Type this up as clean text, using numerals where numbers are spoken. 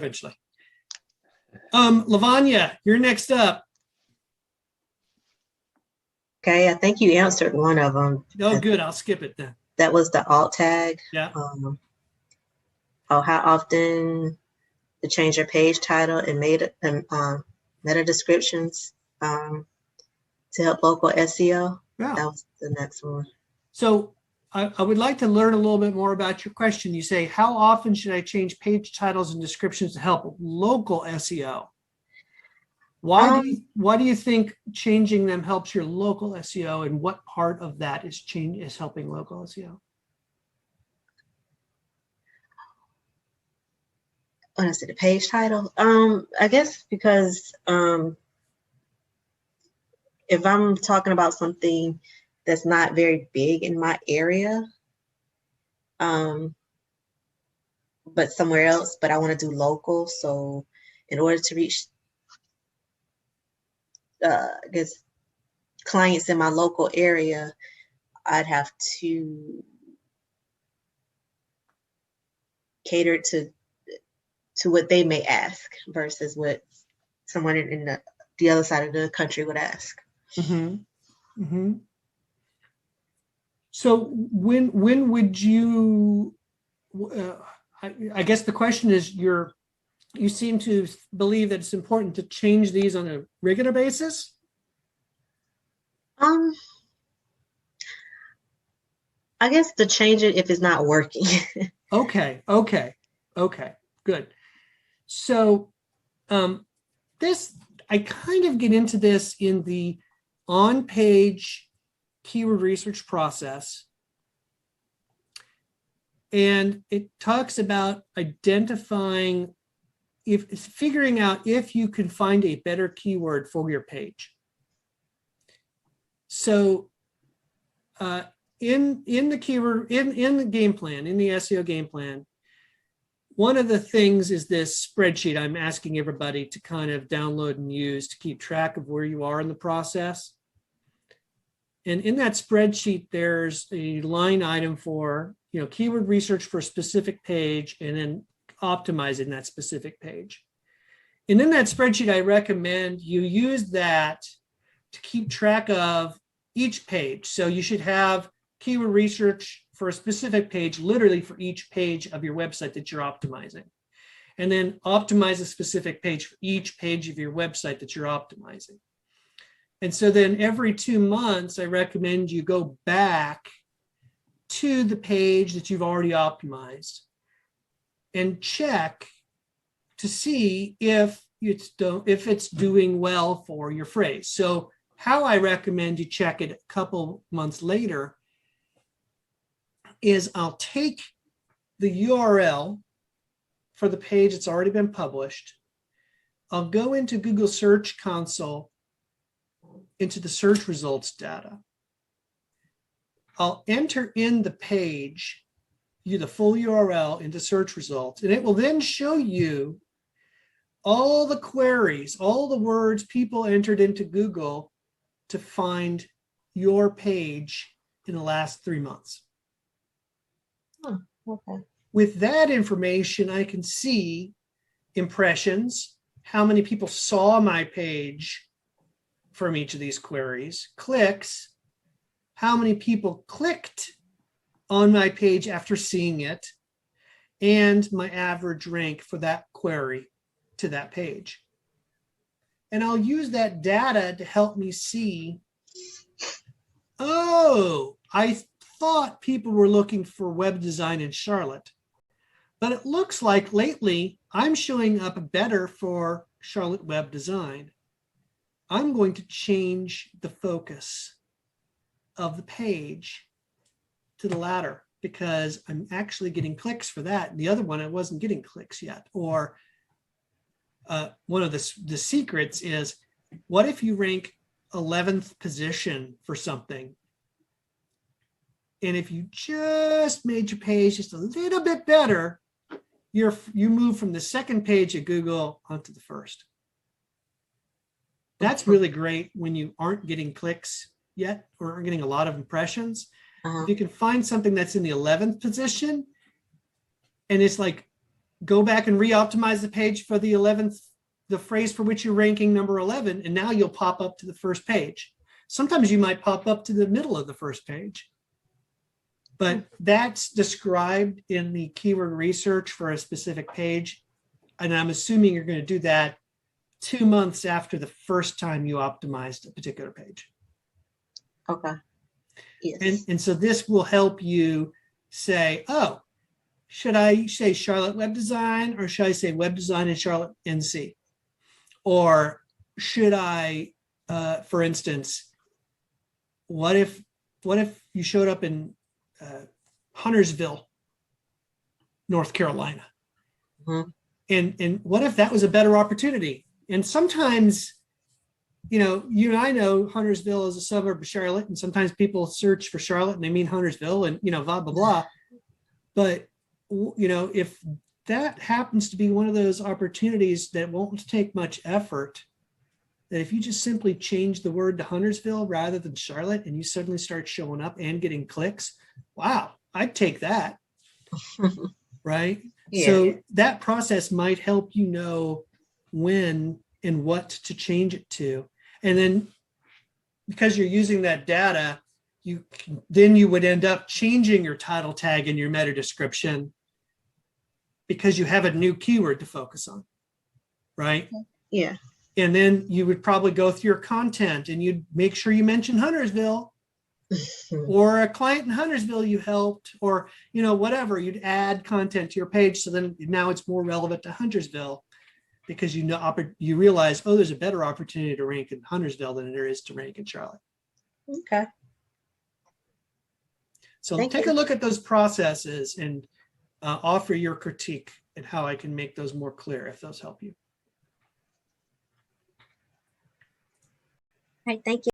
eventually. Lavanya, you're next up. Okay, I think you answered one of them. Oh, good. I'll skip it then. That was the alt tag. Yeah. How often to change your page title and meta descriptions to help local SEO. Yeah. That was the next one. So I would like to learn a little bit more about your question. You say, how often should I change page titles and descriptions to help local SEO? Why do you think changing them helps your local SEO, and what part of that is helping local SEO? When I say the page title, I guess because if I'm talking about something that's not very big in my area, but somewhere else, but I want to do local. So in order to reach, I guess, clients in my local area, I'd have to cater to what they may ask versus what someone in the other side of the country would ask. Mm-hmm. Mm-hmm. So when would you? I guess the question is, you seem to believe that it's important to change these on a regular basis. I guess to change it if it's not working. Okay, good. So this, I kind of get into this in the on-page keyword research process. And it talks about figuring out if you can find a better keyword for your page. So in the keyword, in the game plan, in the SEO game plan, one of the things is this spreadsheet I'm asking everybody to kind of download and use to keep track of where you are in the process. And in that spreadsheet, there's a line item for, keyword research for a specific page and then optimizing that specific page. And in that spreadsheet, I recommend you use that to keep track of each page. So you should have keyword research for a specific page, literally for each page of your website that you're optimizing. And then optimize a specific page for each page of your website that you're optimizing. And so then every 2 months, I recommend you go back to the page that you've already optimized and check to see if it's doing well for your phrase. So how I recommend you check it a couple months later is I'll take the URL for the page that's already been published. I'll go into Google Search Console, into the search results data. I'll enter in the page, the full URL into search results, and it will then show you all the queries, all the words people entered into Google to find your page in the last 3 months. Oh, okay. With that information, I can see impressions, how many people saw my page from each of these queries, clicks, how many people clicked on my page after seeing it, and my average rank for that query to that page. And I'll use that data to help me see, oh, I thought people were looking for web design in Charlotte, but it looks like lately I'm showing up better for Charlotte web design. I'm going to change the focus of the page to the latter because I'm actually getting clicks for that. And the other one, I wasn't getting clicks yet. Or one of the secrets is, what if you rank 11th position for something? And if you just made your page just a little bit better, you move from the second page of Google onto the first. That's really great when you aren't getting clicks yet or aren't getting a lot of impressions. If you can find something that's in the 11th position and it's like go back and re-optimize the page for the 11th, the phrase for which you're ranking number 11, and now you'll pop up to the first page. Sometimes you might pop up to the middle of the first page. But that's described in the keyword research for a specific page. And I'm assuming you're going to do that 2 months after the first time you optimized a particular page. Okay. Yes. And so this will help you say, oh, should I say Charlotte Web Design, or should I say Web Design and Charlotte NC? Or should I, for instance, what if you showed up in Huntersville, North Carolina? Mm-hmm. And what if that was a better opportunity? And sometimes, you and I know Huntersville is a suburb of Charlotte, and sometimes people search for Charlotte and they mean Huntersville, and blah blah blah. But if that happens to be one of those opportunities that won't take much effort, that if you just simply change the word to Huntersville rather than Charlotte, and you suddenly start showing up and getting clicks, wow, I'd take that. Right? Yeah. So that process might help you know when and what to change it to. And then because you're using that data, you would end up changing your title tag and your meta description because you have a new keyword to focus on, right? Yeah. And then you would probably go through your content and you'd make sure you mention Huntersville or a client in Huntersville you helped, or whatever. You'd add content to your page so then now it's more relevant to Huntersville, because you realize, oh, there's a better opportunity to rank in Huntersville than there is to rank in Charlotte. Okay. So Thank take you. a look at those processes and offer your critique and how I can make those more clear if those help you. All right. Thank you.